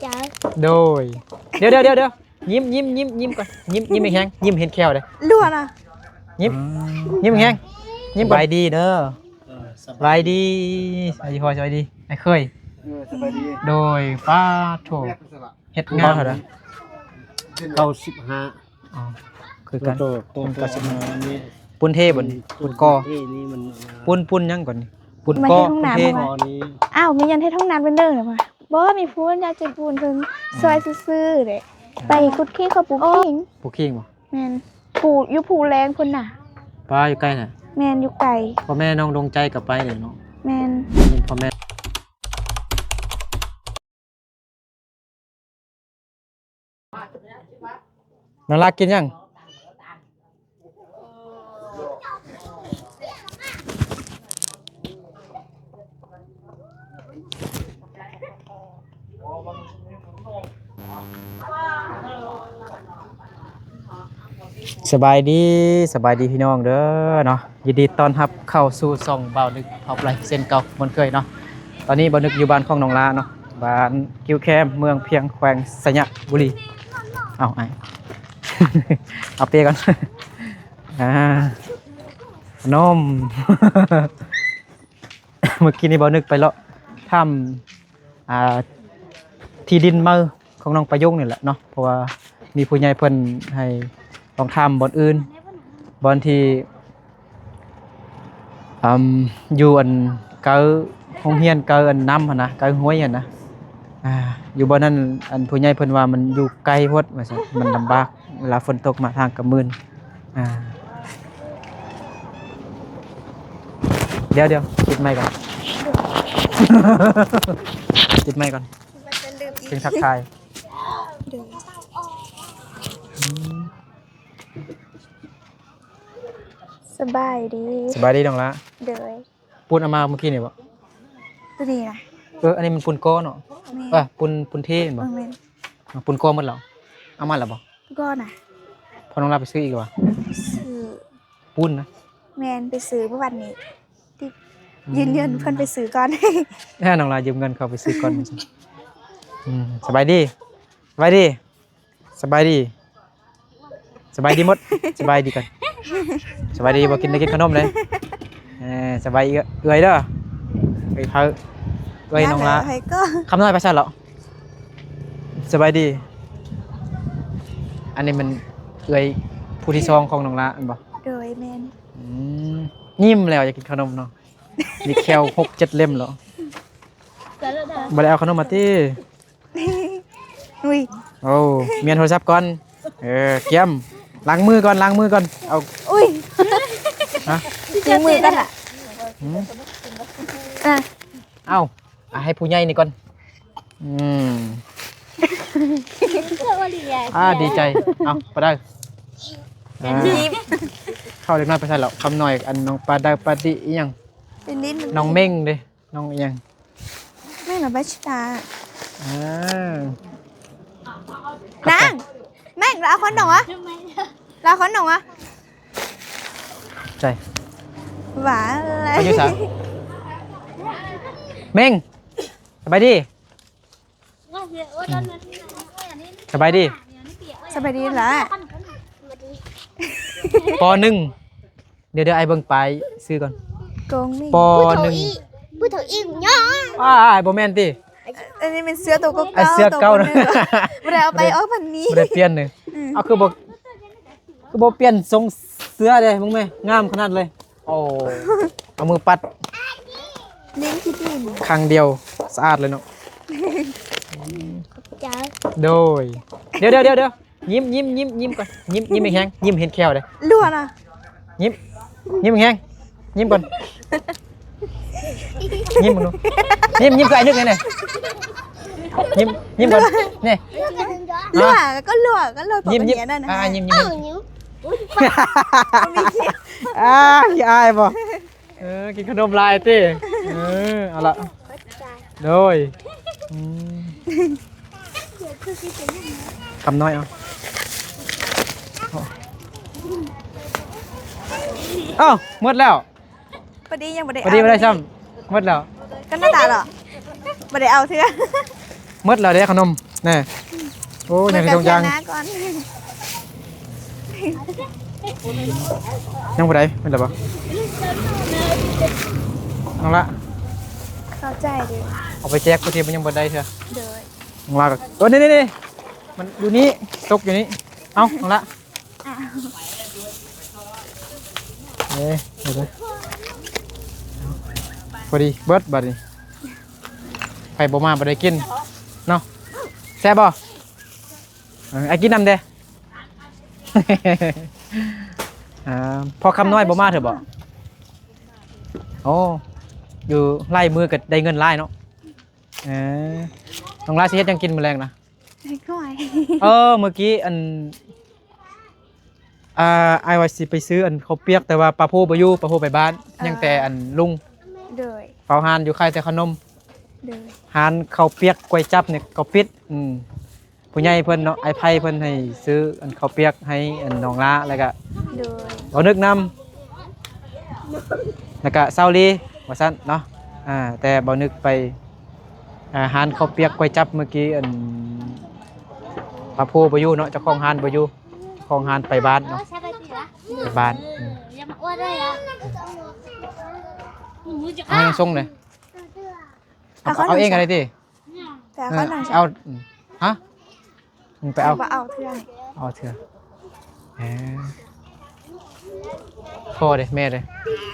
จ้าโดยเดี๋ยวยิ้มก่อนยิ้มไม่แห้งยิ้มเห็นแควเลยล้วนอ่ะยิ้มแห้งยิ้มไปดีเด้อสบายดีสบายดีพอสบายดีไอ้เคยสบายดีโดยป้าโถเฮ็ดงานเหรอ95อ๋อคือกันตัว95นี่ปุ้นเทบนปุ้นกอนี่มันปุ้นยังก่อนปุ้นกอปุ้นเทนี้อ้าวมียันให้ท้องน้ำเป็นเรื่องเหรอวะบ่มีพูนอยากจะพูนเพิ่นซอยซื่อๆเด้ไปคุดขี้เขาปลูกขิงปลูกขิงบ่แม่นผูอยู่ผูแรงพุ่นน่ะป้าอยู่ใกล้น่ะแม่นอยู่ไกลพ่อแม่น้องดวงใจกลับไปเลยเนาะแม่นพ่อแม่น้องรักกินยังสบายดีพี่น้องเด้อเนาะยินดีต้อนรับเข้าสู่ช่องบ่าวนึกท็อปไลฟ์เส้นเก่าเหมือนเคยเนาะตอนนี้บ่าวนึกอยู่บ้านของน้องลาเนาะบ้านกิวแคมเมืองเพียงแขวงสยะบุรีเอาไอ้ เอาเปียก่อนนม เมื่อกี้นี่บ่าวนึกไปแล้วทำที่ดินมือของน้องประยุงนี่แหละเนาะเพราะว่ามีผู้ใหญ่เพิ่นให้ลองทำบอนอื่นบอนที่อยู่อันเกาโรงเรียนเกาอันน้ำนะเกาห้วยอันนะอยู่บอนนั้นอันผู้ใหญ่เพิ่นว่ามันอยู่ไกลโพดว่าซั่นมันลำบากเวลาฝนตกมาทางกำมืนเดี๋ยวปิดไมค์ก่อน ปิดไมค์ก่อนเพียงทักทายสบายดีน้องละเด้อปูนเอามาเมื่อกี้นี่บ่ตัวดีนะอันนี้มันปูนก้อนเนาะปูนเทนบ่ปูนก้อนหมดแล้วเอามาแล้วบ่ก้อนน่ะพอน้องละไปซื้ออีกว่ะซื้อปูนนะแม่นไปซื้อเมื่อวันนี้ที่ยืนเงินเพิ่นไปซื้อก่อนน้องละยืมเงินเขาไปซื้อก่อนสบายดีหมดสบายดีก่อนสบายดีบ่กินได้กินขนมเลยสบายเอื้อยเด้อเอ้ยน้องละคำน้อยภาษาเหรอสบายดีอันนี้มันเอื้อยผู้ที่2ของน้องละอันบ่โดยแม่นยิ้มแล้วอยากกินขนมเนาะมีแคล 6-7 เล่มเหรอบ่ได้เอาขนมมาติอุ้ยโอ้เมียนโทรศัพท์ก่อนเกียมล้างมือก่อนเอาอุ้ยฮะล้างมือกันอ่ะเอาให้ผู้ใหญ่นี่ก่อนดีใจเอาไปได้เข้าเล็กน้อยไปใช่หรอกคำหน่อยอันน้องปลาดาปลาดิอีหยังน้องเม่งเด้น้องอีหยังแม่งหรอบัชตานั่งแม่งเราคนหนองอะใจหวานอะไรไปยืดสาวเม่งสบายดีเหรอป.1เดี๋ยวไอ้เบิ่งไปซื้อก่อนป.1ผู้ถูกอิ่มย่อบ่แม่นติอันนี้เป็นเสื้อตัวเก่าเสื้อเก่านะบ่ได้เอาไปพันนี้บ่ได้เปลี่ยนเลยเอาคือบ่เปลี่ยนทรงเสื้อเลยมึงแม่งามขนาดเลยโอ้เอามือปัดลิ้นคิดดินครั้งเดียวสะอาดเลยเนาะจ้าโดยเดี๋ยวยิ้มก่อนยิ้มไม่แห้งยิ้มเห็นแควเลยล้วนอ่ะยิ้มแห้งยิ้มก่อนยิ้มมึงดูยิ้มกับไอ้นึกไงยิ้มก่อนนี่ล้วนก็ยิ้มนั่นนะยิ้มอายบ่กินขนมลายติเอาละโดยคำน้อยเอาหมดแล้วพอดียังไม่ได้ซ้ำหมดแล้วก็หน้าตาเหรอไม่ได้เอาเถอะ หมดแล้วเด้ขนมแน่โอ้ยยังต้องยัง เมื่อก่อน ยังบ่ได้เป็นหรอบ่น้องละ เข้าใจเลย เอาไปแจกกูทีมันยังบ่ได้เถอะ เดย น้องละก็นี่มันอยู่นี่ตกอยู่นี่เอ้าน้องละเอ้ยเดี๋ยวพอดีเบิดบัดนี้ไปบ่มาบ่ได้กินเนาะแซ่บบ่ไอ้กินน้ำเด้ พอคำน้อยบ่มาเถอะบ่โอ้อยู่ไล่มือก็ได้เงินไล่เนาะน้องไล่สิเฮ็ดยังกินมื้อแรงนะ ให้ก่อย เมื่อกี้ไอ้ว่าสิไปซื้อข้าวเปียกแต่ว่าป้าผู้บ่อยู่ป้าผู้ไปบ้านยังแต่ลุง เดย เฝ้าหานอยู่ค่ายแต่ขนม เดย หานข้าวเปียกก๋วยจั๊บเนี่ยก็ปิดผู้ใหญ่เพิ่นเนาะไอ้ไผเพิ่นให้ซื้อข้าวเปียกให้น้องลาแล้วก็ เดย บ่นึกนำแล้วก็เซาลีว่าซั่นเนาะแต่บ่นึกไปหานข้าวเปียกก๋วยจั๊บเมื่อกี้ป้าผู้บ่อยู่เนาะเจ้าของหานบ่อยู่เจ้าของหานไปบ้านเนาะไปบ้านส่งเลยเอาเองอะไรติ แต่เขาหนัง เอาฮะมึงไปเอา เอาเถื่อน เอาเถอะพ่อเด้แม่เด้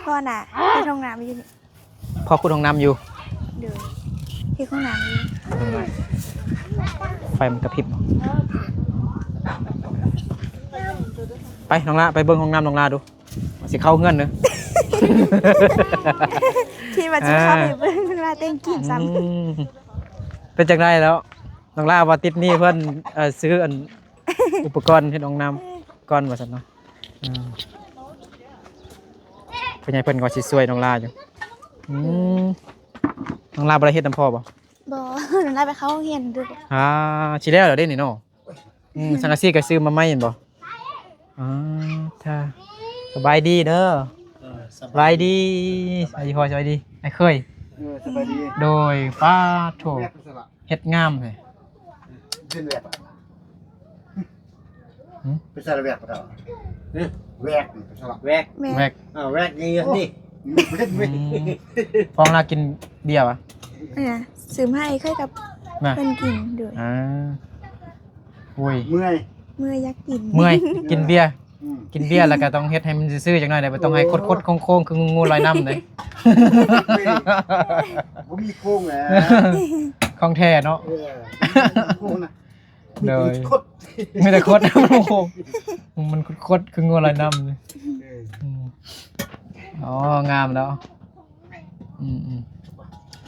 พ่อน่ะที่ห้องน้ำอยู่นี่ พ่อคุณห้องน้ำอยู่ เดยที่ห้องน้ำอยู่ ไฟมันกระพริบไปน้องลาไปเบิ่งห้องน้ำน้องลาดูสิเข้าเงื่อนเนอะ ที่มาจะเข้าไปเบิ่งมาเต้นกินซ้ำ เป็นจังไดแล้วน้องลาว่าติดหนี้เพิ่นซื้ออุปกรณ์เฮ็ดห้องน้ำก่อนว่าซั่นเนาะเพิ่นใหญ่เพิ่นก็สิช่วยน้องลาอยู่น้องลาบ่ได้เฮ็ดนำพ่อบ่ บ่หนูได้ไปเข้าห้องเรียนด้วย สิแล้วเหรอเด้นี่เนาะสังกะสีก็ซื้อมาใหม่เห็นบ่ถ้าสบายดีเด้อสบายดีสบายดีพอสบายดีไอ้เคย สบายดี โดยป้าโถ แวกสละ เฮ็ดงามเลย เป็นแวกเป็นสละแวกปะเต่าแวกเป็นสละแวก แม่ แวก แวกนี่นี่แวก ฟองลากินเบียร์วะ เนี่ยซื้อมาให้เคยกับ น่ะ เพิ่นกินด้วย โอ้ย เมื่อย เมื่อยอยากกิน เมื่อยกินเบียร์กินเบียร์แล้วก็ต้องเฮ็ดให้มันซื่อๆจังหน่อยได้บ่ต้องให้คดๆโค้งๆคืองูลอยน้ำเลย ผมมีโค้งแหละ ของแท้เนาะ โค้งนะ โดย คด ไม่แต่คดโอ้โหมันคดคืองูลอยน้ำเลยอ๋องามแล้ว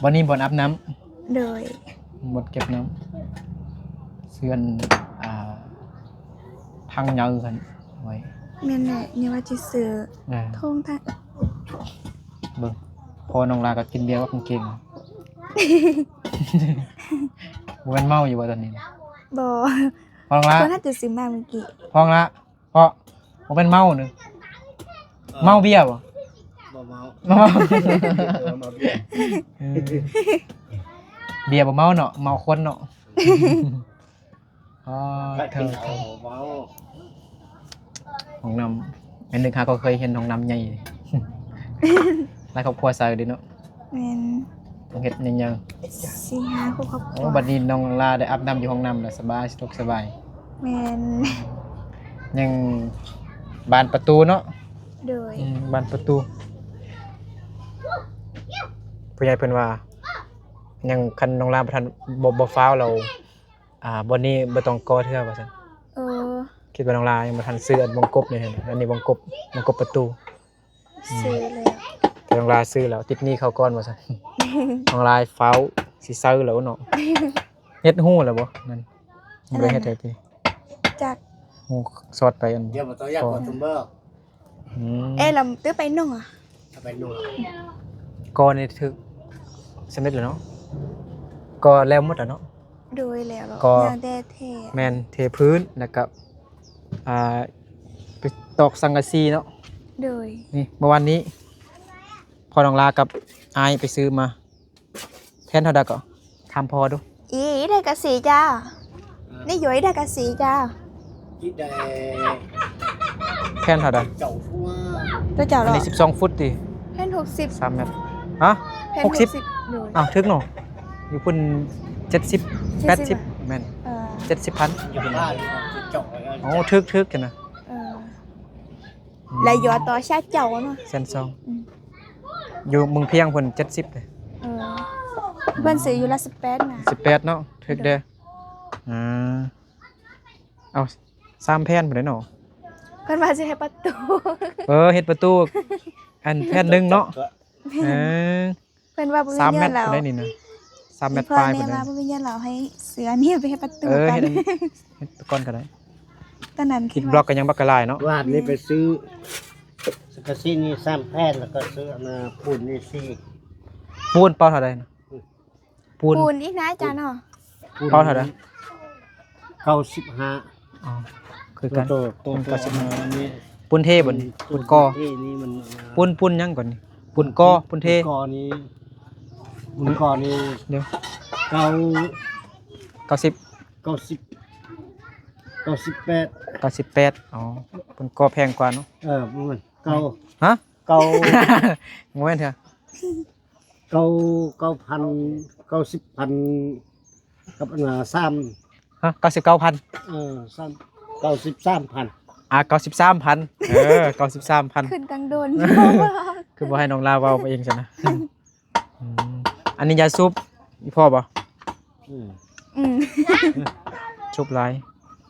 วันนี้บ่อนอาบน้ำ โดย หมดเก็บน้ำเสื่อนพังเยอะกันไว้ แม่นแหละเนี่ยว่าจะซื้อทงทาง เบิ่งพอน้องลาก็กินเบียร์ว่าคงเก่งบ่เป็นเมาอยู่ว่าตอนนี้ บ่ พอน้องลา เพิ่นน่าจะซื้อมาเมื่อกี้ พอน้องลาพอบ่เป็นเมาหนึ่งเมาเบียร์บ่ เมา เมา มาเบียร์ เบียร์บ่เมาเนาะเมาคนเนาะเธอ เมา ห้องน้ำอันนึงค่ะก็เคยเห็นห้องน้ำใหญ่หลายครอบครัวใส่ดิเนาะ แม่น ต้องเฮ็ดยัง 4-5ครอบครัว บัดนี้น้องลาได้อาบน้ำอยู่ห้องน้ำแล้วสบายสะดวกสบาย แม่น ยังบานประตูเนาะ โดย บานประตูผู้ใหญ่เพิ่นว่ายังคันน้องลาบ่ทันบ่ฟ้าวเราบ่นี้บ่ต้องก่อเทื่อว่าซั่น เออ คิดว่าน้องลายังบ่ทันซื้อวงกบนี่เห็นอันนี้วงกบประตู ซื้อแล้ว แต่น้องลาซื้อแล้วติดหนี้เขาก่อนว่าซั่น น้องลาฟ้าวสิซื้อแล้วเนาะเฮ็ดฮู้แล้วบ่นั่นบ่ได้เฮ็ดได้ติ จาก ฮู้สอดไปอัน เดี๋ยวมาต้องอยากกดตุ้มเบอร์ เราตื้อไปนุ่งอ่ะ ไปนู่น ก่อนนี่ถึกสำเร็จแล้วเนาะก็แล้วหมดแล้วเนาะ โดยแล้ว ก็ อย่างแต่แท้ แมนเทพื้นแล้วก็ไปตอกสังกะสีเนาะ โดย นี่เมื่อวานนี้พอน้องลากับอายไปซื้อมาแทนเท่าใดก็ถามพอดู อีได้กะสีจ้านี่ย้อยได้กะสีจ้า ที่ได้ แค่นเท่าใด เจ้าทั่ว ตัวเจ้าหร อัน อ นี้12 ฟุตติ แผ่น60 3 เมตรฮะ แผ่น 60 โดย อ้าวถึกเนาะอยู่พุ่น70 80แม่น 70,000 อยู่บ้านเจ้า โอ้ถึกกันนะ แล้วยอต่อชาเจ้าเนาะ แสนสองอยู่เมืองเพียงเพิ่น70เลย เพิ่นซื้ออยู่ละ18นะ 18เนาะถึกเด้ออ่าเอา3แผ่นบ่ได้เนาะ เพิ่นว่าสิให้ประตู เฮ็ดประตูอันแผ่นหนึงเนาะเออ เพิ่นว่าบ่มี 3 เม เงิ ต น ร แล้ว ได้นี่นะ3 เมตร พ่ ป อ ลาย แม่ พุ่น ว่า นะ บ่มีเงินแล้วให้เสือนี่ไปให้ประตู เฮ็ กัน ดเฮ็ดก่อนก็ได้ ตอนนั้น คิดบล็อกก็ยังบักกะลายเนาะ วาดนี่ไปซื้อสกัดซี่นี่3แผ่นแล้วก็ซื้อมาปูนนี่4 ปูนเป้าเท่าใดนะปูน ปูนอีกนะอาจารย์เนาะ เป้าเท่าใด 95 อ๋อคือกัน ตัวนี่ ปูนเทบ่นี่ปูนกอ ที่นี่มัน ปูนหยังก่อนนี่ปูนกอปูนเท กอนี้บุญกอนี้ เดี๋ยว เก้า 90 98 98อ๋อปูนกอแพงกว่าเนาะ มันเก้า ฮะ เก้า โมเมนต์เถอะ เก้า9,000 90,000กับอัน3 ฮะ99,000 93,000 93,00093,000 ขึ้นตังโดน คือบ่ให้น้องลาเว้าไปเองซั่นนะอันนี้ยาซุปอีพ่อบ่ อืม อืม ซุปหลาย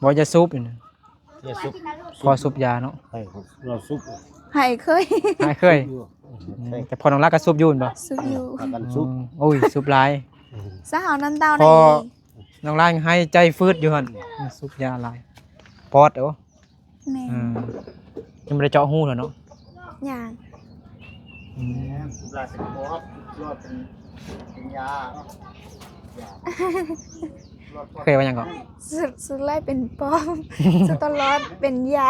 บ่ยาซุปนี่นะ เดี๋ยวซุป พอซุปยาเนาะ ให้เราซุป ให้เคย หายเคย แต่พอน้องลาก็ซุปอยู่นั่นบ่ สุกอยู่ พากันซุป โอ้ยซุปหลาย สาวน้ำเต้า พ ใน อ น้องลายังให้ใจฟืดอยู่หั่นซุปยาหลายปอดเด้อ แม่ ยังบ่ได้เจาะหูแล้วเนาะ อย่าง ซุปลาสิบโมครับรอดเป็นยา เคยว่าหยังก่อน สุดไล่เป็นปอม สุดตลอดเป็นยา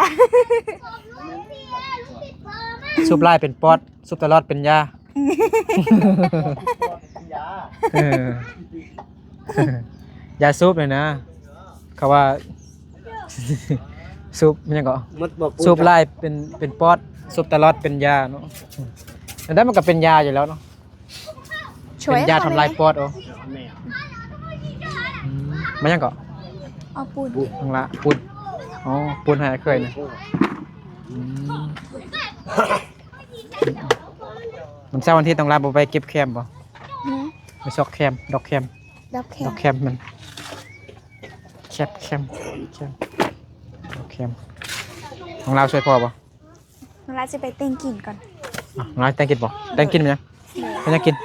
ซุปลายเป็นปอดซุปตลอดเป็นยา ยา เออยาซุปเลยนะเขาว่า ซุปมันยังก็ มัดบอก ซุปลายเป็นปอดซุปตลอดเป็นยาเนาะแต่ได้มันก็เป็นยาอยู่แล้วเนาะ ช่ว เป็ ย นยาทำลายปอดเอา แม่ มันยังก็ เอาปูน ทางละปูนอ๋อปูนหายเคยนะมันเช้าวันที่ต้องลาบ่ไปเก็บแคมบ่ นะ ไปซอกแคมดอกแคม ดับแข ดอน กแคมมันแคมดอกแคมของเราช่วยพ่อบ่ เวลาจะไปเต้นกินก่อน น้อยแตงกินบ่แตงกินมั้ยเป็นยังกิน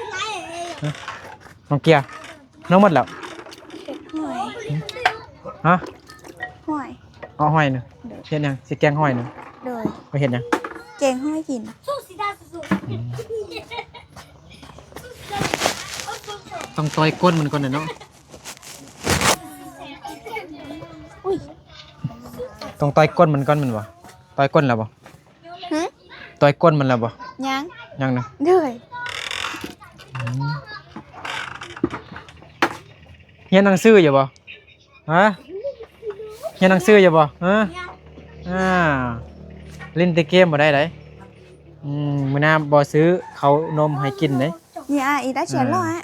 น้องเกียร์น้องหมดแล้ว เผ็ดหอย ฮะ หอย เอาหอยหนึ่งเฮ็ดยังสิแกงหอยหนึ่ง โดย ไปเฮ็ดยัง เกงหอยกิน ต้องต่อยก้นมันก่อนน่ะเนาะ อุ้ย ต้องต่อยก้นมันก่อนมันบ่ต่อยก้นแล้วบ่ หึ ต่อยก้นมันแล้วบ่ ยัง ยังนะ เด้ย เฮียนหนังสืออยู่บ่ฮะเฮียนหนังสืออยู่บ่ฮะเล่นแต่เกมบ่ได้ไดมื้อหน้าบ่ซื้อเขาวนมให้กินเด้ เนี่ยอีได้เฉียนแล้วฮะ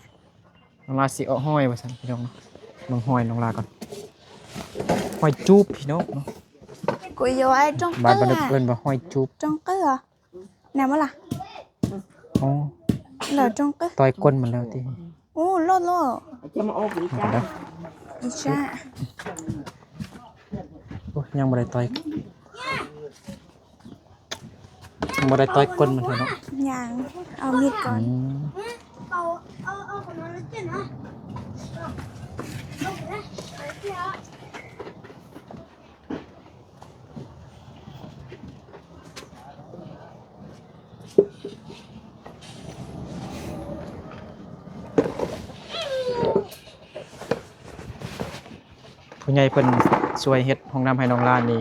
น้องลาสิเอาห้อยว่าซั่นพี่น้องเนาะลองห้อยน้องลาก่อนห้อยจูบพี่น้องเนาะ กูย้อยจ้อง บ้าน เกลื บ่นึก อ เอิ้นว่าห้อยจูบ จ้องเกลือแนวมั้ล่ะ อ๋อ เหลือจ้องเกลือ ต่อยก้นมันแล้วติ โอ้โลดโลด เอาไปเด้อ อีจ้า โอ้ยยังบ่ได้ต่อยยังบ่ได้ต่อยก้นมันเถอะเนาะ ยังเอามีดก่อน ผู้ใหญ่เพิ่นช่วยเฮ็ดห้องน้ำให้น้องลานี่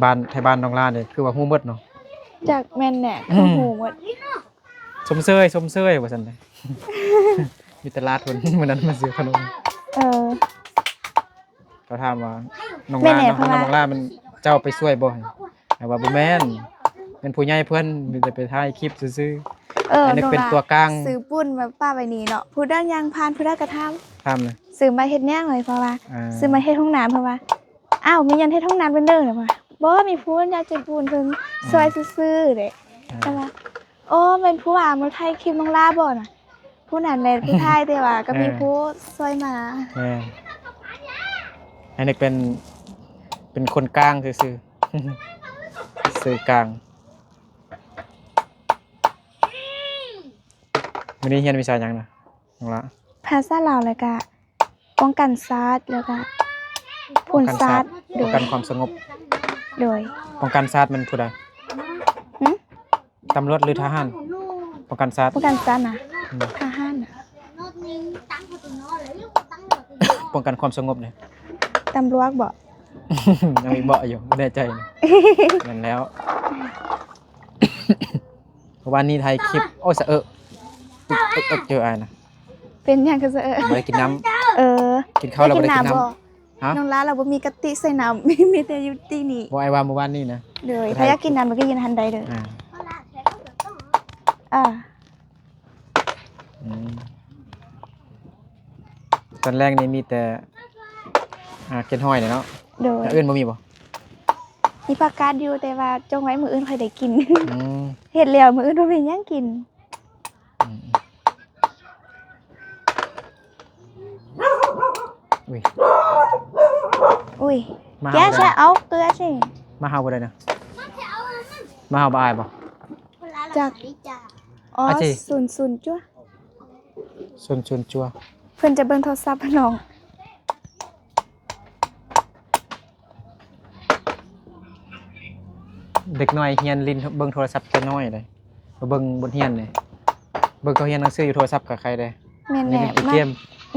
บ้านไทบ้านน้องลานี่คือว่าฮู้หมดเนาะ จากแม่นแหน่ข้าวหมูหมด สมเสยว่าซั่นเด้ มีตลาดเพิ่นมื้อนั้นมาซื้อขนม เออ เขาถามว่าน้อง แม่ ลา แหน่ เนาะ เพราะว่า น้องลามันเจ้าไปช่วยบ่แต่ว่าบ่แม่นเป็นผู้ใหญ่เพิ่นมีแต่ไปถ่ายคลิปซื่อ อันนี้เป็นตัวกลาง ซื้อปุ้นมาป้าไว้นี่เนาะผู้ด้านยางพานผู้ด้านกระทำ ๆทำเลย ซื้อมาเฮ็ดแนงเลยเพราะว่า อ่า ซื้อมาเฮ็ดห้องน้ำเพราะว่าอ้าวมียันเฮ็ดห้องน้ำเป็นเด้อเหรอวะบ่มีผู้อยากจะปูนเพิ่นซอยซื่อๆเด้แต่ว่าโอ้เป็นผู้ว่ามาถ่ายคลิปน้องลาบ่น่ะผู้นั้นแหละผู้ถ่ายแต่ว่าก็มีผู้ซอยมา แม่อันนี้เป็นคนกลางซื่อๆ สื่อกลางมื้อนี้เรียนวิชาหยังน่ะน้องละ ภาษาลาวแล้วก็ป้องกันศาสตร์แล้วก็ผลศาสตร์โด ป้อง ย กันความสงบ โดย ป้องกันศาสตร์มันผู้ใด หึ ตำรวจหรือทหารป้องกันศาสตร์ ป้องกันศาสตร์น่ะทหารน่ะ ป้องกันความสงบเนี่ย ตำรวจบ่ ยังมีเบาะอยู่ไม่แน่ใจนะนั่นแล้ว วันนี้ไทยคลิปโอ้สะอึกเจออะไรนะ เป็นหยังก็ซะไม่ได้กินน้ เออ ำกินข้าวแล้วไม่ได้กินน้ บ่ ำฮะ น้องลาเราบ่มีกะติใส่น้ำ มีแต่อยู่ที่นี่ บ่ไอ้ว่าเมื่อวานนี่นะ เลยถ้าอยากกินน้ำมันก็ยินทันใดเลย อ่า อ่า อืมตอนแรกนี่มีแต่เกล็ดห้อยเนี่ยเนาะ โดย แล้วอื่นบ่มีบ่ มีผักกาดอยู่แต่ว่าจงไว้มื้ออื่นค่อยได้กิน อืม เฮ็ดแล้วมื้ออื่นบ่มีหยังกิน อืมอุ้ย อุ้ย มา แก หาบ่ ใช่ ได้ เอาเกลือสิ มาหาบ่ได้นะมาหาบ่อายบ่ จากอ๋อ อาจิ 00จ้ะ ชวนจัว เพิ่นจะเบิ่งโทรศัพท์ให้น้อง เด็กน้อยเฮียนลิ้นเบิ่งโทรศัพท์แต่น้อยเลยมาเบิ่งบนเฮียนเลยเบิ่งเขาเฮียนหนังสืออยู่โทรศัพท์กับใครได้ แม่น นี่ แหละ เป็นเกม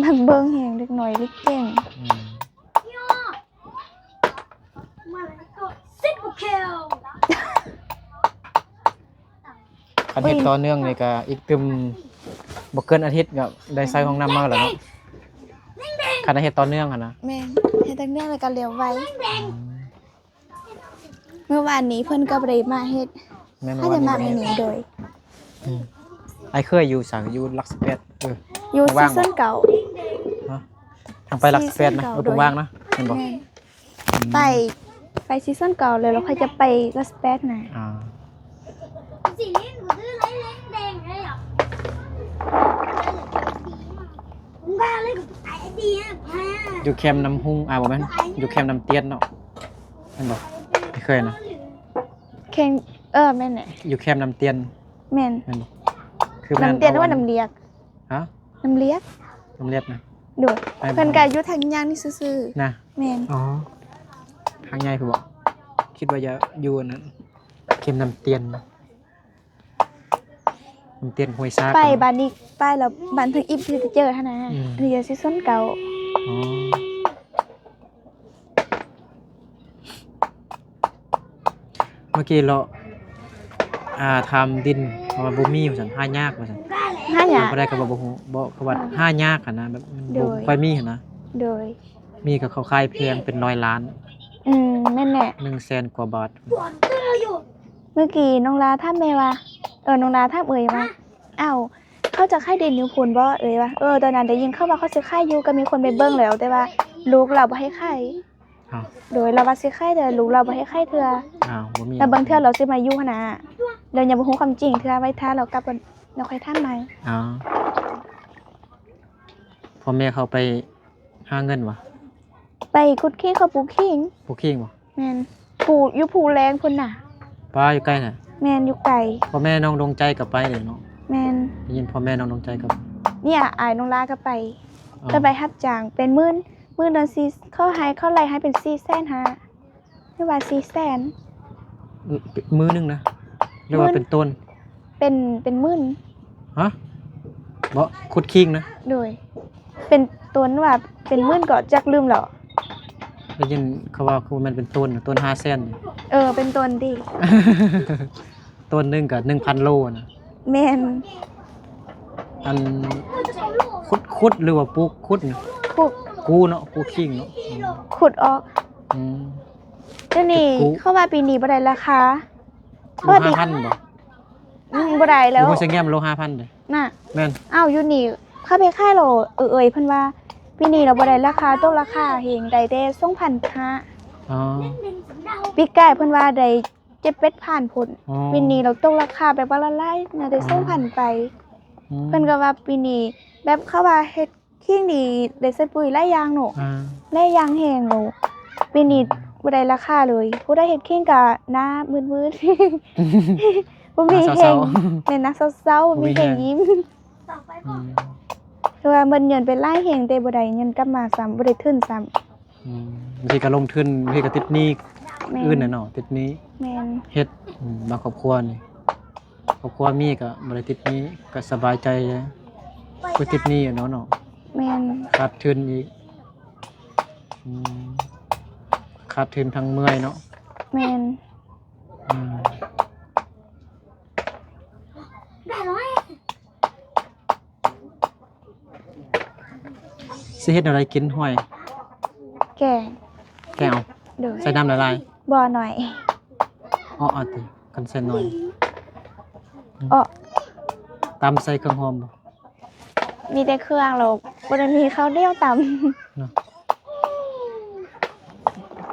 มักเบิ่งแฮงเด็กน้อยเด็กเก่ง อืมคันเฮ็ดต่อเนื่องนี่ก็อีกตึมบ่เกินอาทิตย์ก็ได้ใช้ห้องน้ำมาแล้วเนาะคันเฮ็ดต่อเนื่องหั่นนะ แม่นเฮ็ดตั้งเนื่องแล้วก็เร็วไวเมื่อวานนี้เพิ่นก็บ่ได้มาเฮ็ด แม่น ถ้า ว่า จะมา นี่ มื้อนี้โดย ไอ้เคยอยู่สังอยู่หลัก18อยู่ ว่าง ซีซั่นเก่า ฮะทางไปหลัก18นะ ซีซั่นเก่า เพิ่นว่างนะเห็นบ่ แม่นไปซีซั่นเก่าเลยแล้วค่อยจะไปลัสเปสน่ะ อ่า สีนี้หนูซื้อไรเล้งแดงเลยเหรอผมก็เลยกับไอ้ดีอ่ะพา อยู่แคมป์น้ำหุ้งบ่แม่นอยู่แคมป์น้ำเตี้ยนเนาะเห็นบ่ไม่เคยนะ แข่งแม่นแหละ อยู่แคมป์น้ำเตี้ยน แม่น แม่นบ่คือแม่น น้ำเตียนหรือว่าน้ำเลียก ฮะ น้ำเลียก น้ำเลียดนะ โดด ไปบ่ เพิ่นก็อยู่ทางย่างนี่ซื่อ นะ ๆแม่น อ๋อทางใหญ่คือบอกคิดว่าจะอยู่อันนั้นเข็มน้ำเตียนนะน้ำเตียนห้วยซาก ไปบ้านนี้ไปแล้วบ้านเพิ่นอิบที่จะเจอหั่นน่ะ อืม นี่จะซีซั่นเก่า อ๋อเมื่อกี้เราทำดินมาบ่มีว่าซั่นห้ายากว่าซั่น หาหยัง บ่ได้ก็บ่ฮู้บ่ก็ว่าห้ายากหั่นนะแบบมัน โด บ่ ย ค่อยมีหั่นนะ โดย มีก็เขาขายแพงเป็น100 ล้าน แม่นแหละ 100,000 กว่าบาท เมื่อกี้น้องลาถามแม่ว่าน้องลาถามว่าอ้าวเขาจะค่ายเดนนิวพูนบ่ว่าตอนนั้นได้ยินเขาว่าเขาสิค่ายอยู่ก็มีคนไปเบิ่งแล้วแต่ว่าลูกเราบ่ให้ค่าย อ้าว โดยเราว่าสิค่ายแต่ลูกเราบ่ให้ค่ายเทื่อ อ้าวบ่มี แล้วบางเทื่อเราสิมาอยู่หั่นน่ะเรายังบ่ฮู้ความจริงเทื่อไว้ท่าเรากลับกันเราค่อยถามใหม่ อ๋อพ่อแม่เขาไปหาเงินวะ ไปคุดขี้เขาปลูกขิง พวกขี้งบ่ แม่นปลูกอยู่ภูแรงพุ่นน่ะ ป้าอยู่ใกล้น่ะ แม่นอยู่ไกล พ่อแม่น้องดวงใจกับไปเลยเนาะ แม่น ได้ยินพ่อแม่น้องดวงใจกับ เนี่ยอายน้องลาก็ไป อ๋อ ก็ไปรับจ้างเป็นมื้อเดือน4เขาไล่ให้เป็น400,000หาหรือว่า400,000 มือหนึงนะเรียกว่าเป็นต้น เป็นมื้อ ฮะบ่ขุดคิงนะ โดยเป็นต้นว่าเป็นมื้อก็จักลืมแล้ว ได้ยินเขาว่าคือมันเป็นต้นน่ะต้น5เซน เป็นต้นดิ ต้นหนึงก็ 1,000 โลนะ แม่น อันขุดหรือว่าปลูกขุดนะ ปลูก กู้เนาะกู้ขิงเนาะ ขุดออก อืม เดี๋ยวนี้ กู้ เข้ามาปีนี้บ่ได้ราคา โล5,000บ่ บ่ได้ แล้ แล้ว ว บ่ใช่แง้มโล5,000เด้ น่ะ แม่น อ้าวอยู่นี่ค่าไปค่ายโลเอ่ยเพิ่นว่าปีนี้เราบ่ได้ราคาตกราคาเฮงได้แต่2,500 อ๋อ ปีกายเพิ่นว่าได้7-8,000พุ่น อ๋อ ปีนี้เราตกราคาแบบว่าละลายน่าได้2,000ไป อืม เพิ่นก็ว่าปีนี้แบบเขาว่าเฮ็ดขิงนี่ได้ใส่ปุ๋ยหลายอย่างเนาะ อ่า หลายอย่างแฮงโลปีนี้บ่ได้ราคาเลย ผู้ใดเฮ็ดขิงก็หน้ามืดๆ บ่มีแฮงแม่นนะเศร้าๆบ่มีแฮงยิ้ม ต่อไป อื บอก ม คือว่ามันเงินเป็นหลายแฮงแต่บ่ได้เงินกลับมาซ้ำบ่ได้ทุนซ้ำ อืมบางทีก็ลงทุนบางทีก็ติดหนี้ แม่ อื่นน่ะเนาะติดหนี้ แม่น เฮ็ดบางครอบครัวนี่ครอบครัวมีก็บ่ได้ติดหนี้ก็สบายใจบ่ติดหนี้อะเนาะ แม่น ขาดทุนอีกอืมขาดทุนทั้งเมื่อยเนาะ แม่น อืม ได้ร้อย สิเฮ็ดอะไรกินห้อย แก่ แกเอา เด้อ ใส่น้ำละลาย บ่หน่อย อ้อติกันใส่หน่อย อ้อ ตำใส่เครื่องหอมบ่ มีแต่เครื่องหรอกบ่ได้มีข้าวเดียวตำ เนาะ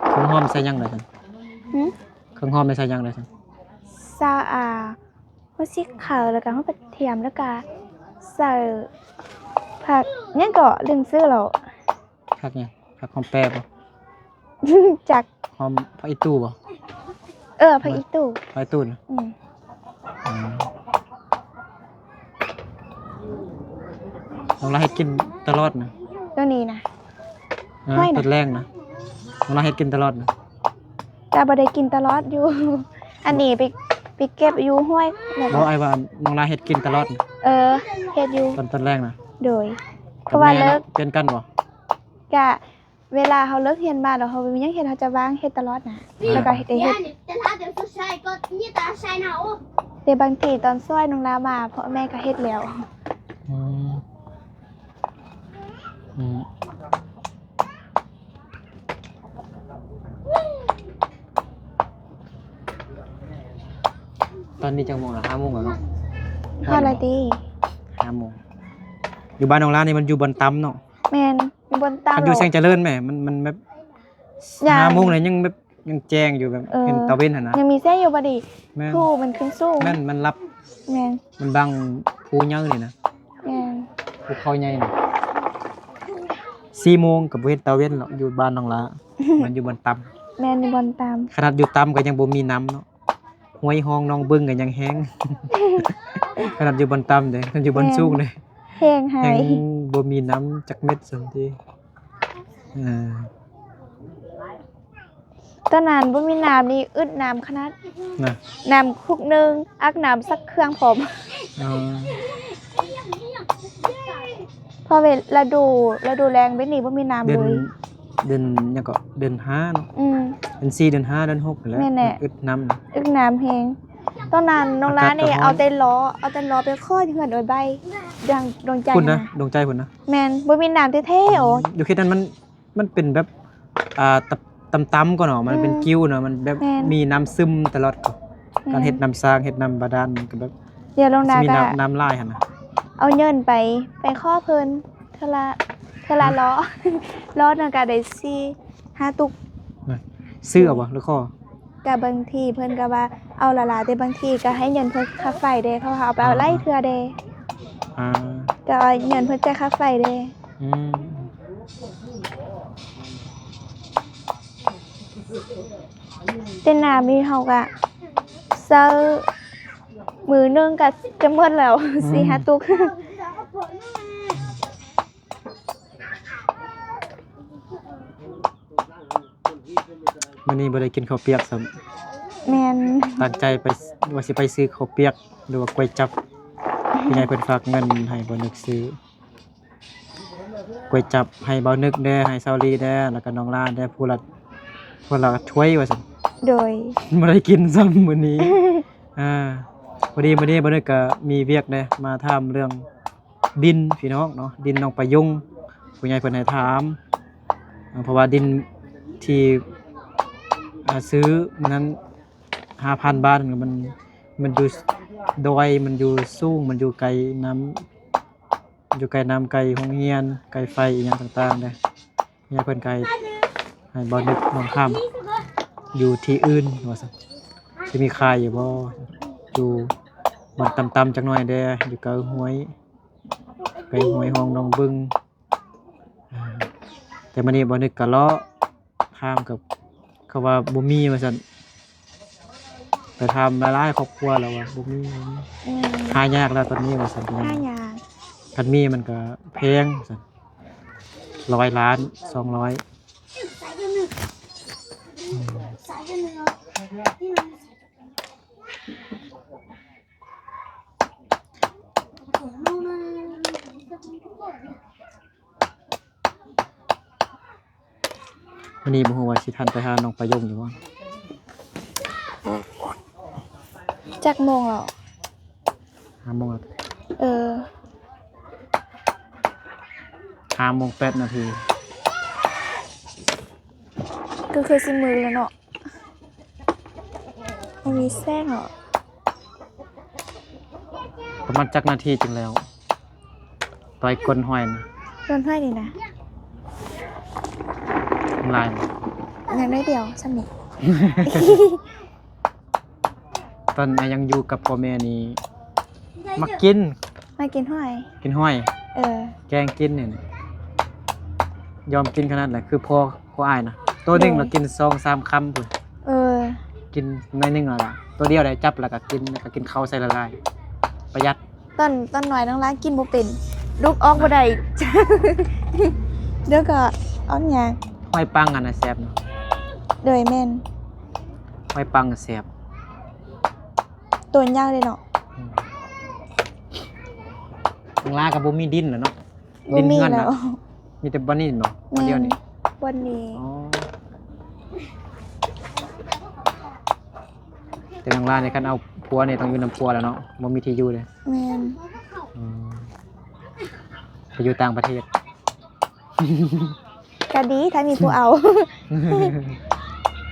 เครื่องหอมใส่หยังได้ซั่น หึ เครื่องหอมได้ใส่หยังได้ซั่น ซาหัวสิขาวแล้วก็หัวกระเทียมแล้วก็ใส่ผักเนี่ยก็ลืมซื้อแล้ว ผักหยังผักหอมแปรบ่ จาก หอมผักอีตู้บ่ ผักอีตู่ ผักอีตู้น่ะ อืม อืมน้องลาเฮ็ดกินตลอดนะ ตัวนี้นะ นะ ไม่นะ ตอนแรกนะน้องลาเฮ็ดกินตลอดนะ แต่บ่ได้กินตลอดอยู่ อันนี้ไปเก็บอยู่ห้วยแล้ว บ่ ก็ ไอ้ว่าน้องลาเฮ็ดกินตลอดนะ เฮ็ดอยู่ ตอนแรกนะ โดย เพราะว่า กับแม่ เลิก เป็นกันบ่ กะเวลาเขาเลิกเรียนบ้านแล้วเขามีหยังเฮ็ดเขาจะว่างเฮ็ดตลอดนะแล้วก็เฮ็ดได้ เนี่ เฮ็ ย ด แต่ถ้าเดี๋ยวจะใช้ก็นี่ตาใช้หนาว แต่บางทีตอนซอยน้องลามาพ่อแม่ก็เฮ็ดแล้ว อืมอืมตอนนี้จังโมงละ5 โมงแล้วเนาะ ฮอดละติ 5 โมงอยู่บ้านน้องลานี่มันอยู่บนตำเนาะ แม่นอยู่บนตาม คันอยู่แสงเจริญแหมมันแบบ ยัง 5 โมงเลยยังแบบยังแจ้งอยู่แบบเห็นตะเวนหั่นนะ ยังมีเส้นอยู่บ่ดิ แม่น ผู้มันขึ้นสูง แม่นมันรับ แม่น มันบังภูเยอะนี่นะ แม่น ภูเขาใหญ่นี่4 โมงกับบ่เห็นตะเวนหรอกอยู่บ้านน้องลา มันอยู่บนตำ แม่นอยู่บนตาม ขนาดอยู่ตำก็ยังบ่มีน้ำเนาะห้วยห้องน้องบึ้งก็ยังแห้ง ขนาดอยู่บนตำเด้มันอยู่บนสูงเลย เพลงหา แห้ ย งบ่มีน้ำจักเม็ดสันทีเออ ตอนนั้นบ่มีน้ำนี่อึดน้ำขนาด นะ น้ำคุกหนึงอักน้ำสักเครื่องผม เออ พอเวลาดูแรงเว้นนี่บ่มีน้ำ เดือน เลย เดือนหยังก็เดือน5เนาะ อืม เดือน4เดือน5เดือน6นั่นแหละ แม่นแหละ อึดน้ำนะ อึกน้ำแฮงตอนนั้นน้องร้านนี่ อากาศก็ร้อน เอาแต่ล้อไปข้อที่เหือนโดยใบดังดวงใจ คุณนะ นะ ดวงใจคุณนะ แม่นบ่มีน้ำแท้ๆโอ้ อยู่คิดนั้นมันเป็นแบบตำๆก่อนเนาะมันเป็น อืม กิ้วเนาะมันแบบ แม่น มีน้ำซึมตลอดก็การเฮ็ดน้ำสร้างเฮ็ดน้ำบาดาลมันก็แบบ เดี๋ยวลง สิ ดา มี ก็ น้ำลายหั่นน่ะ เอาเงินไปข้อเพิ่นเทอละล้อ ล้อนึงก็ได้4-5ตุก ซื้อเอาบ่หรือข้อ ก็บางทีเพิ่นก็ว่าเอาละลาแต่บางทีก็ให้เงินเพิ่นค่าไฟเด้เพราะว่าเอาไปเอาไล่เทื่อเด้ อ่า ก็เอาเงินเพิ่นจ่ายค่าไฟเด้ อืม แต่น้ำนี่เฮาก็ซื้อมื้อหนึงก็จะหมดแล้ว 4-5 ตุก มื้อนี้บ่ได้กินข้าวเปียกซ้ำ แม่น ตั้งใจไปว่าสิไปซื้อข้าวเปียกหรือว่าก๋วยจั๊บพี่ใหญ่เพิ่นฝากเงินให้บ่นึกซื้อก๋วยจั๊บให้บ่นึกแด่ให้เซาลีแด่แล้วก็น้องลาแด่ผู้ละถ้วยว่าซั่น โดย บ่ได้กินซ้ำมื้อนี้ พอดีมื้อนี้บ่นึกก็มีเวียกแด่มาถามเรื่องดินพี่น้องเนาะดินน้องประยุงผู้ใหญ่เพิ่นให้ถาม เพราะว่าดินที่ซื้อมันนั้น 5,000 บาทมันอยู่ดอยมันอยู่สูงมันอยู่ไกลน้ำอยู่ไกลน้ำไกลโรงเรียนไกลไฟอีหยังต่างๆเด้เนี่ยเพิ่นไกลให้บ่นึกมองข้ามอยู่ที่อื่นว่าซั่นสิมีค่ายอยู่บ่อยู่บ่ต่ำๆจักหน่อยเด้อยู่ไกลห้วยห้องหนองบึงแต่มื้อนี้บ่นึกก็เลาะข้ามกับเขาว่าบ่มีว่าซั่นไปทำหลายๆครอบครัวแล้วว่าบ่มีหายากแล้วตอนนี้ว่าซั่น ห้าอย่าง คันมีมันก็แพงซั่น100 ล้าน 200 สายกันหนึ่งสายกันหนึ่งนี่มันวันนี้บ่ฮู้ว่าสิทันไปหาน้องประยงอยู่บ่ จักโมงเหรอ 5 โมง เออ 5 โมง 8 นาที ก็คือสิมือแล้วเนาะมันมีแซงเหรอ ประมาณจักนาทีจึงแล้วต่อยก้นห้อยนะ โดนให้ดีนะ ทำลายนะ งั้นได้เดียวสนิท ตอนยังอยู่กับพ่อแม่นี่มากิน มากินห้อย กินห้อย เออ แกงกินนี่นะยอมกินขนาดไหนคือพ่ออ้ายนะตัวหนึงเรากิน2-3 คำพุ่น เออ กินน้อยหนึงแล้วล่ะตัวเดียวได้จับแล้วก็กินข้าวใส่ละลายประหยัด ตอนหน่อยน้องร้านกินบ่เป็นลูกออกบ่ได้ เดี๋ยวก็เอาหยัง ห้อยปังอันน่ะแซ่บเนาะ โดยแม่น ห้อยปังแซ่บ ตัวยาวเลยเนาะ ข้างล่างก็บ่มีดินแล้วเนาะ บ่มี เงิน แล้ น่ะ ว มีแต่บ่นี่เนาะคนเดียวนี่ วันนี้ อ๋อแต่ข้างล่างนี่คันเอาผัวนี่ต้องอยู่นำผัวแล้วเนาะบ่มีที่อยู่เลย แม่น ไปอยู่ต่างประเทศ ก็ดีถ้ามีผู้เอา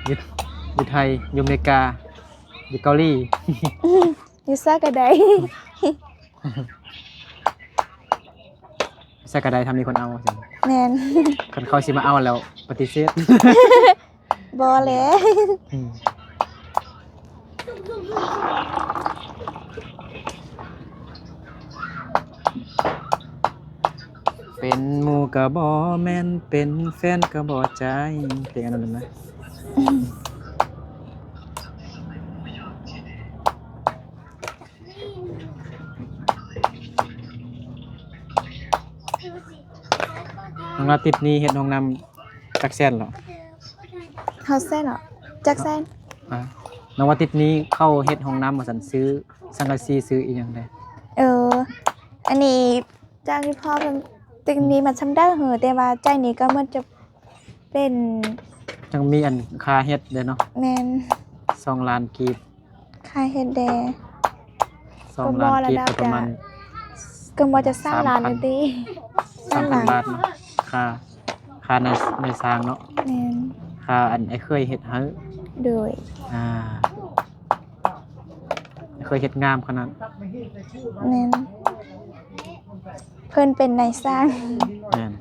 อยู่ไทยอยู่อเมริกาอยู่เกาหลี อยู่ซ่าก็ได้ สักกระไดทำมีคนเอาสิ แม่น คันเขาสิมาเอาแล้วปฏิเสธ บ่แหละ เป็นหมู่ก็บ่แม่นเป็นแฟนก็บ่ใจเพลงอันนั้นมั้ยน้องลาติดหนี้เฮ็ดห้องน้ำจักแสนเหรอ เฮาแซ่นเหรอจักแซ่น น้องว่าติดหนี้เข้าเฮ็ดห้องน้ำมาสั่นซื้อสังกะสีซื้ออีหยังได้ เออ อันนี้จ้างที่พ่อเพิ่นตึกนี้มันชำได้เหอะแต่ว่าใจนี้ก็มันจะเป็น จังมีอันค่าเฮ็ดเด้อเนาะ แม่น 2 ล้านกีบ คายเฮ็ดแด 2 ล้านกีบก็ประมาณ ก็บ่จะสร้างร้านอยู่ติ 3,000 บาทเนาะค่าในสร้างเนาะ แม่น ค่าอันไอ้เคยเฮ็ดให้ โดย เคยเฮ็ดงามขนาด แม่นเพิ่นเป็นนายสร้าง แม่น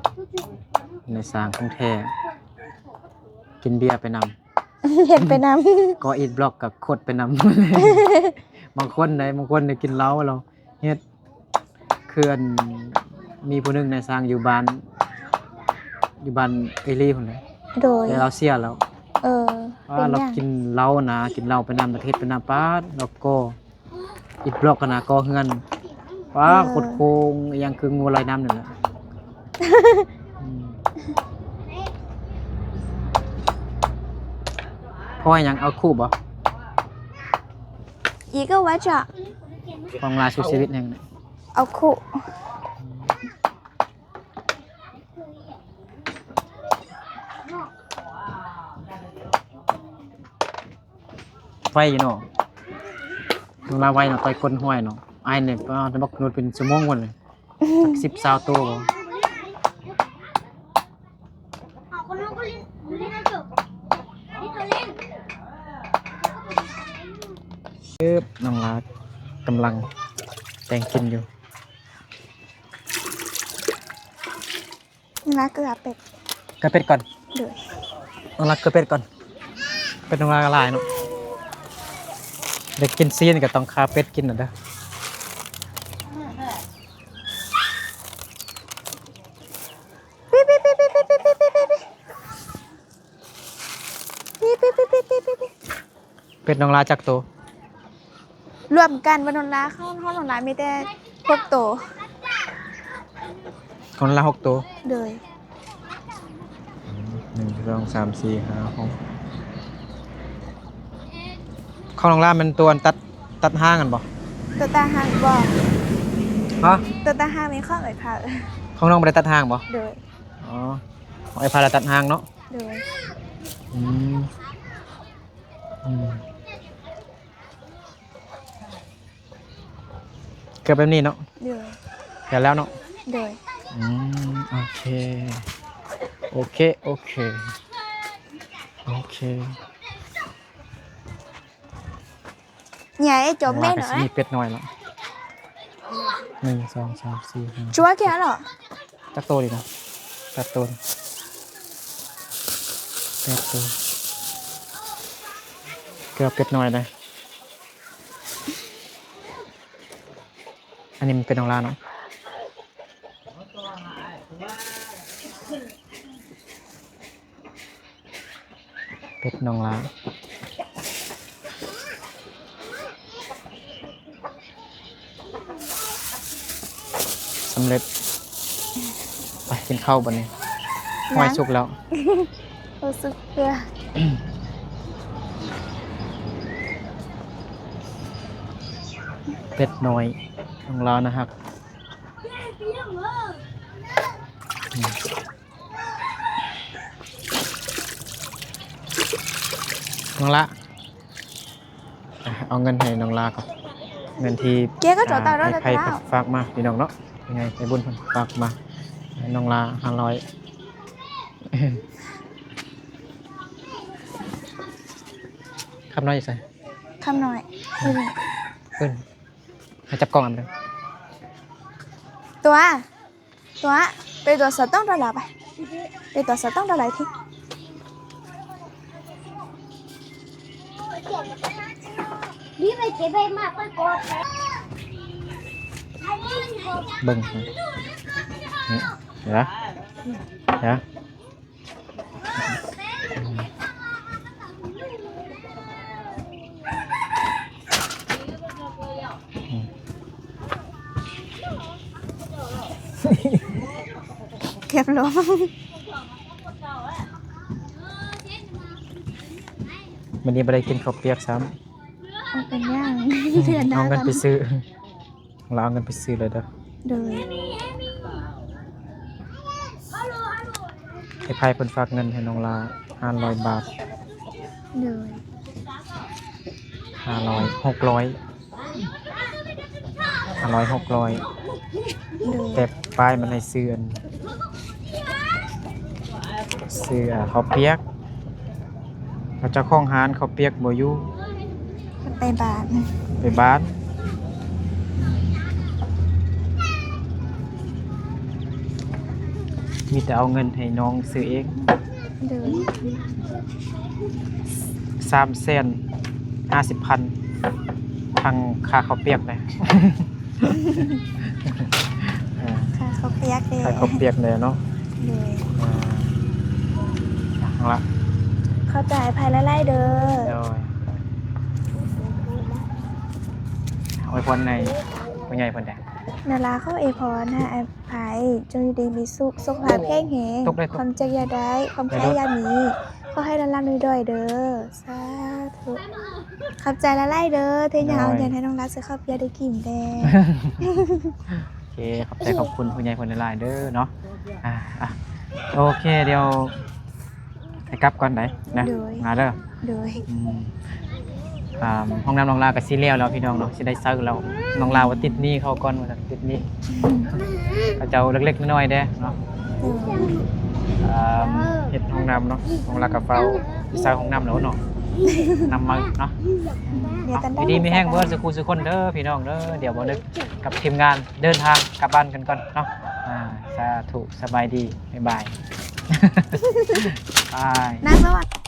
ในสร้างของแท้กินเบียร์ไปนำ เห็นไปนำ ก็อิดบล็อกกับโคดไปนำ บางคนได้กินเหล้าเราเฮ็ดคืออันมีผู้หนึงในสร้างอยู่บ้านเอลี่พุ่นเลย โดย แต่เราเสียแล้ว เออ ว่า เป็น เรา หยัง กินเหล้านะกินเหล้าไปนำประเทศไปนำป้าดแล้วก็อิดบล็อกกันนะก็เฮือนป้าโคตรโคงอหยังคืองูลอยน้ำนั่นแหละ พ่อให้หยังเอาคู่บ่ อีกก็ว่าจะ ของลาสู่ชีวิตแห่งนี้ เอาคู่ ไฟอยู่เนาะของลาไว้เนาะต่อยก้นห้อยเนาะอ้ายเนี่ยจะบอกนวดเป็นชั่วโมงพุ่นเลย10 20ตัวบ่ คนน้องก็เล่นนะจบนี่ตัวเล่น น้องลากำลังแต่งกินอยู่ นี่นะเกลือเป็ด กระเป็ดก่อน เดือด น้องลากระเป็ดก่อนเป็ดน้องลากระลายเนาะเด็กกินซีนก็ต้องคาเป็ดกินน่ะเด้อ ปิ๊บปิ๊บปิ๊บปิ๊บปิ๊บปิ๊บปิ๊บปิ๊บปิ๊บปิ๊บปิ๊บปิ๊บปิ๊บปิ๊บ เป็ดน้องลาจักโต รวมกันวันนนลาเข้าห้องนนลามีแต่พวกโต คนละ6ตัว เลย 1 2 3 4 5 6ข้าวน้องลามันตัวตัดห้างกันบ่ ตัวตาหางบอก ฮะ ตัวตาหางมีข้อเอ่ยผ่าเลย ข้างน้องบ่ได้ตัดห้างบ่ เลย อ๋อไอ้พาราตัดห้างเนาะ เลย อืมอืมเกือบแบบนี้เนาะ เลย เดี๋ยวแล้วเนาะ เลย อืมโอเคโอเคโอเคโอเค ใหญ่จบแม่หน่อย มีเป็ดน้อยแล้ว1 2 3 4 5 ชัวร์แค่เหรอ จักโตดีนะ8 ตัว8 ตัวเกือบเป็ดน้อยเลยอันนี้มันเป็นของร้านเนาะเป็ดน้องลาสำเร็จไปกินข้าวบันนี้ห้อยสุกแล้ว รู้สึกเพื่อ เป็ดน้อยของเรานะครับน้องละเอาเงินให้น้องลาก่อนเงินที่ เจ๊ก็จอดตาแล้ว ให้ แต่ ใคร เท้า ฝากมาพี่น้องเนาะยังไงในบุญเพิ่นฝากมาให้น้องลา500คำน้อยอยู่ใส่ คำหน่อย ขึ้นให้จับกล้องอันหนึง ตัวไปตัวสต้องดอลลาร์ไปตัวสต้องดอลลาร์ที่ นี่ไปเก็บไปมากไปกดไป เบิ่งนี่เห็นปะเห็นปะเก็บลง วันนี้ไม่ได้กินข้าวเปียกซ้ มันเป็นย่างเดือน ำ หน้า เอาเงิน ก่อน ไปซื้อเราเอาเงินไปซื้อเลยเด้อ เลย ไอ้ไพ่เพิ่นฝากเงินให้น้องลา500 บาท เลย 500 600 600 เลย แต่ป้ายมันให้ซื้ออันซื้อข้าวเปียกเขาเจ้าของร้านข้าวเปียกบ่อยู่ มันไปบาท ไปบ้านมีแต่เอาเงินให้น้องซื้อเอง เลย 350,000ทางค่าข้าวเปียกเลย ค่ะเขาพยักเลย ค่าข้าวเปียกเลยเนาะ เลย เอาละ เข้าใจภายไล่เด้อ เดี๋ยวเอาไว้พรในพ่อใหญ่เพิ่นแดง นาราเข้าเอพรนะไอ้ไผ่จงอยู่ดีมีสุขสุขภาพแข็งแรง ตกได้ตก ความเจ็บอยาได้ความแพ้อยาหนีขอให้ละล่ำด้วยเด้อสาธุขอบใจละไล่เด้อเทียนยาวเทียนให้น้องรักซื้อข้าวเปียกได้กิ่มแดง โอเคขอบใจขอบคุณพ่อใหญ่เพิ่นหลายๆเด้อเนาะอ่ะโอเคเดี๋ยวให้กลับก่อนได้นะมาเด้อ โดย ห้องน้ำน้องลากับซีเรียลแล้วพี่น้องเนาะสิได้ซื้อแล้วน้องลาว่าติดหนี้เขาก่อนว่าซั่นติดหนี้เขาเจ้าเล็กๆน้อยๆเด้อเนาะ โดย อ่า เฮ็ดห้องน้ำเนาะของลากระเป๋าใส่ห้องน้ำแล้วเนาะนำมาเนาะ เดี๋ยวตันได้ ดีมีแห้งเบิร์ดสักครู่สักคนเด้อพี่น้องเด้อเดี๋ยวบ่นึกกับทีมงานเดินทางกลับบ้านกันก่อนเนาะสาธุสบายดีบ๊ายบาย บาย น่าสวัสดี